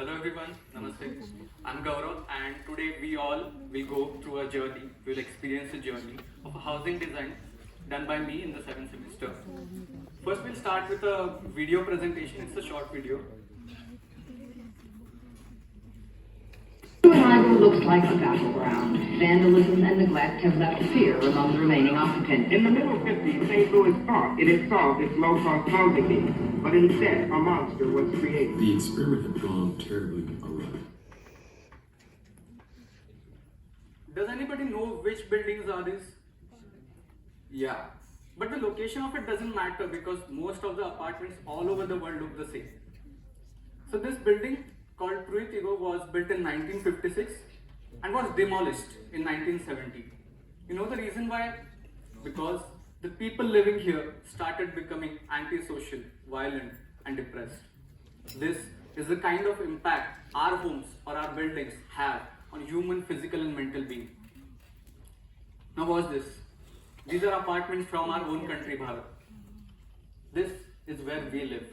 Hello everyone, Namaste. I'm Gaurav and today we all will go through a journey, we'll experience a journey of a housing design done by me in the 7th semester. First we'll start with a video presentation, it's a short video. Arrival looks like a battleground. Vandalism and neglect have left fear among the remaining occupants. In the middle 50s, St. Louis thought it had solved its low-cost housing needs, but instead a monster was created. The experiment had gone terribly awry. Does anybody know which buildings are these? Yeah, but the location of it doesn't matter because most of the apartments all over the world look the same. So this building called Truitigo was built in 1956 and was demolished in 1970. You know the reason why? Because the people living here started becoming antisocial, violent and depressed. This is the kind of impact our homes or our buildings have on human physical and mental being. Now watch this. These are apartments from our own country, Bharat. This is where we live.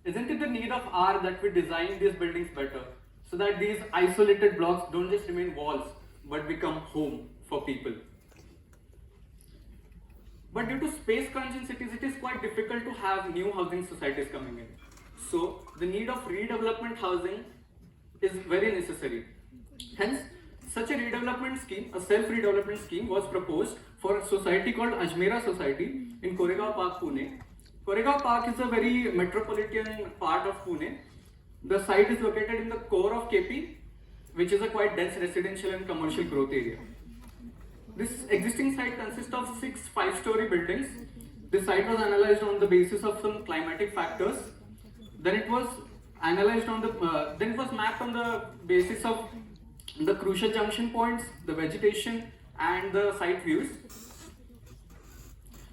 Isn't it the need of ours that we design these buildings better so that these isolated blocks don't just remain walls but become home for people? But due to space crunch in cities, it is quite difficult to have new housing societies coming in. So the need of redevelopment housing is very necessary. Hence, such a redevelopment scheme, a self-redevelopment scheme was proposed for a society called Ajmera Society in Koregaon Park, Pune. Koregaon Park is a very metropolitan part of Pune. The site is located in the core of KP, which is a quite dense residential and commercial growth area. This existing site consists of 6 5-story buildings. This site was analyzed on the basis of some climatic factors. Then it was analyzed on the, then it was mapped on the basis of the crucial junction points, the vegetation, and the site views.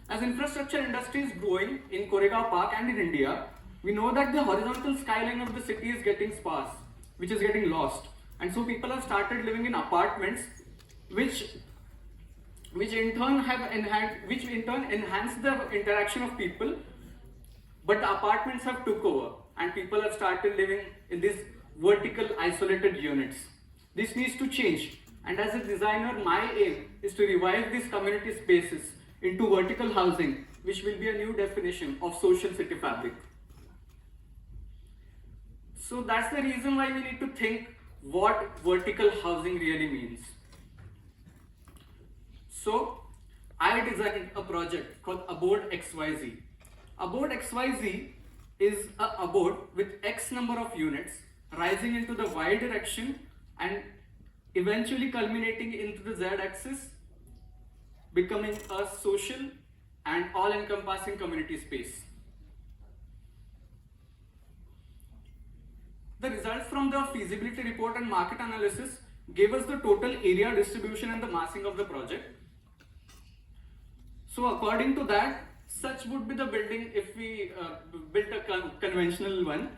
As infrastructure industry is growing in Koregaon Park and in India, we know that the horizontal skyline of the city is getting sparse, which is getting lost. And so people have started living in apartments which in turn enhance the interaction of people, but the apartments have took over and people have started living in these vertical isolated units. This needs to change, and as a designer, my aim is to revive these community spaces into vertical housing, which will be a new definition of social city fabric. So that's the reason why we need to think what vertical housing really means. So I designed a project called Abode XYZ. Abode XYZ is a abode with X number of units rising into the Y direction and eventually culminating into the Z axis, becoming a social and all-encompassing community space. The results from the feasibility report and market analysis gave us the total area distribution and the massing of the project. So according to that, such would be the building if we built a conventional one.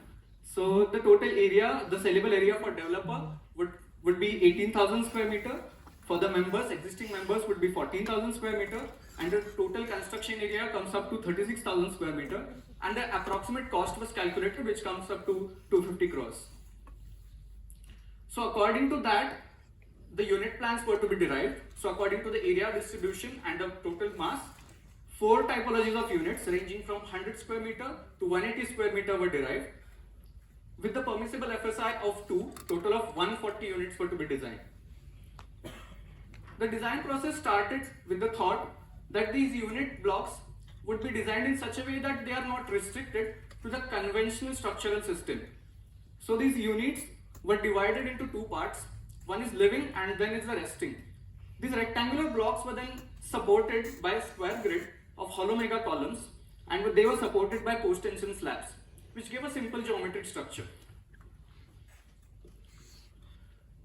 So the total area, the sellable area for developer would be 18,000 square meter. For the members, existing members would be 14,000 square meter, and the total construction area comes up to 36,000 square meter, and the approximate cost was calculated, which comes up to 250 crores. So according to that, the unit plans were to be derived. So according to the area distribution and the total mass, 4 typologies of units ranging from 100 square meter to 180 square meter were derived. With the permissible FSI of 2, total of 140 units were to be designed. The design process started with the thought that these unit blocks would be designed in such a way that they are not restricted to the conventional structural system. So these units were divided into 2 parts. One is living and then is the resting. These rectangular blocks were then supported by a square grid of hollow mega columns, and they were supported by post-tension slabs, which gave a simple geometric structure.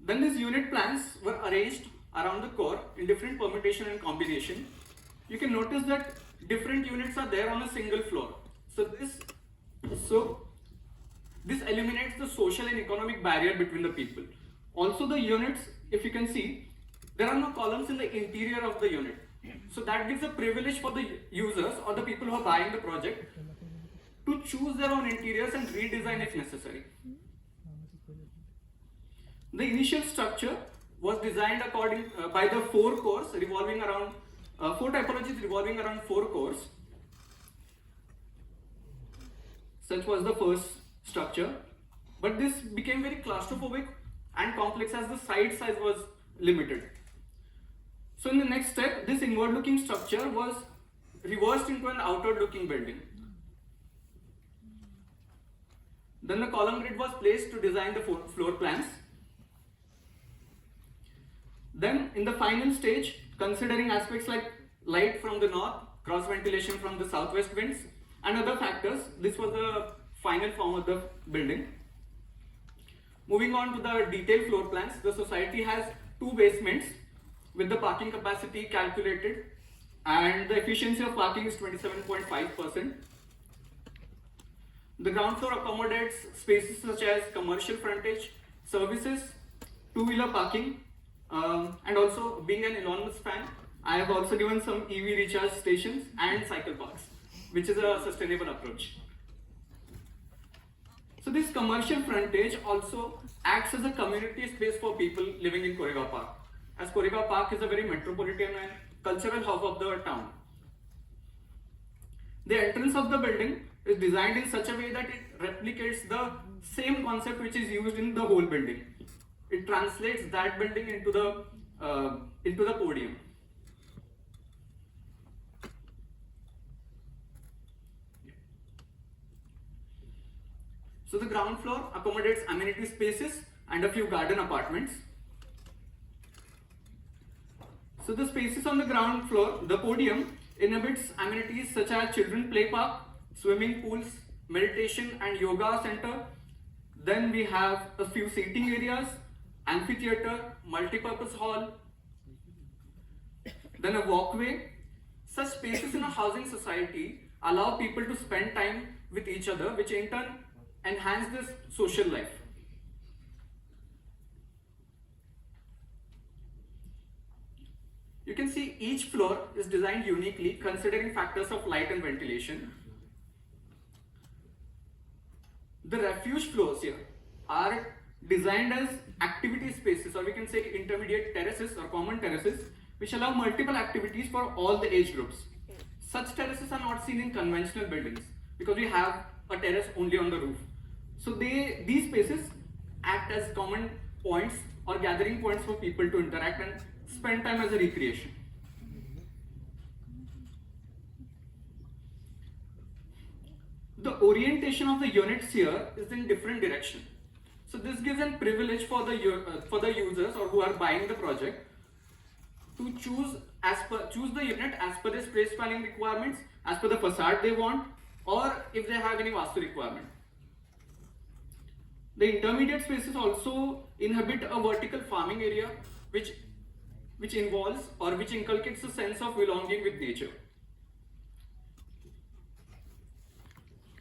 Then these unit plans were arranged around the core in different permutation and combination. You can notice that different units are there on a single floor. So this eliminates the social and economic barrier between the people. Also the units, if you can see, there are no columns in the interior of the unit. So that gives a privilege for the users or the people who are buying the project to choose their own interiors and redesign if necessary. The initial structure was designed by the four cores revolving around four typologies revolving around four cores. Such was the first structure, but this became very claustrophobic and complex as the site size was limited. So in the next step, this inward looking structure was reversed into an outward looking building. Then the column grid was placed to design the floor plans. Then in the final stage, considering aspects like light from the north, cross ventilation from the southwest winds and other factors, this was the final form of the building. Moving on to the detailed floor plans, the society has two basements with the parking capacity calculated, and the efficiency of parking is 27.5%. The ground floor accommodates spaces such as commercial frontage, services, two-wheeler parking, and also being an enormous fan, I have also given some EV recharge stations and cycle parks, which is a sustainable approach. So this commercial frontage also acts as a community space for people living in Koregaon Park, as Koregaon Park is a very metropolitan and cultural hub of the town. The entrance of the building is designed in such a way that it replicates the same concept which is used in the whole building. It translates that building into the podium. So the ground floor accommodates amenity spaces and a few garden apartments. So the spaces on the ground floor, the podium, inhabits amenities such as children play park, swimming pools, meditation and yoga center. Then we have a few seating areas, amphitheater, multi-purpose hall, then a walkway. Such spaces in a housing society allow people to spend time with each other, which in turn enhance this social life. You can see each floor is designed uniquely considering factors of light and ventilation. The refuge floors here are designed as activity spaces, or we can say intermediate terraces or common terraces, which allow multiple activities for all the age groups. Such terraces are not seen in conventional buildings because we have a terrace only on the roof. So these spaces act as common points or gathering points for people to interact and spend time as a recreation. The orientation of the units here is in different direction. So this gives a privilege for the users or who are buying the project to choose the unit as per their space planning requirements, as per the facade they want, or if they have any vastu requirement. The intermediate spaces also inhabit a vertical farming area which involves or which inculcates a sense of belonging with nature.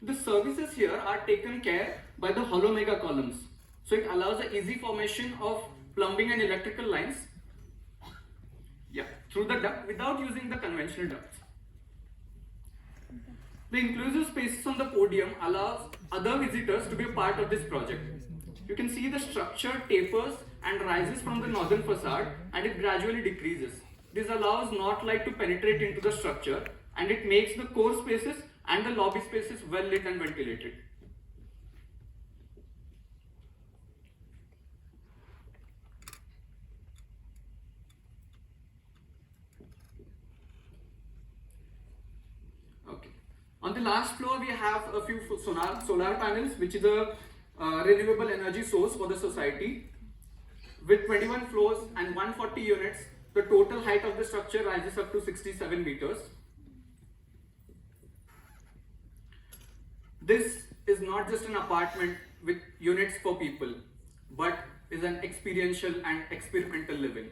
The services here are taken care by the hollow mega columns. So it allows the easy formation of plumbing and electrical lines through the duct without using the conventional ducts. The inclusive spaces on the podium allows other visitors to be a part of this project. You can see the structure tapers and rises from the northern facade and it gradually decreases. This allows north light to penetrate into the structure and it makes the core spaces and the lobby spaces well lit and ventilated. Okay. On the last floor, we have a few solar panels, which is a renewable energy source for the society. With 21 floors and 140 units, the total height of the structure rises up to 67 meters. This is not just an apartment with units for people, but is an experiential and experimental living.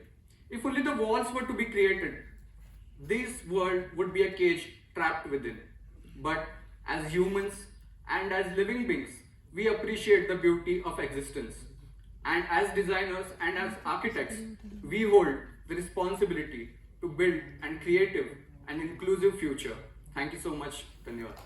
If only the walls were to be created, this world would be a cage trapped within. But as humans and as living beings, we appreciate the beauty of existence. And as designers and as architects, we hold the responsibility to build and create an inclusive future. Thank you so much. Dhanyawad.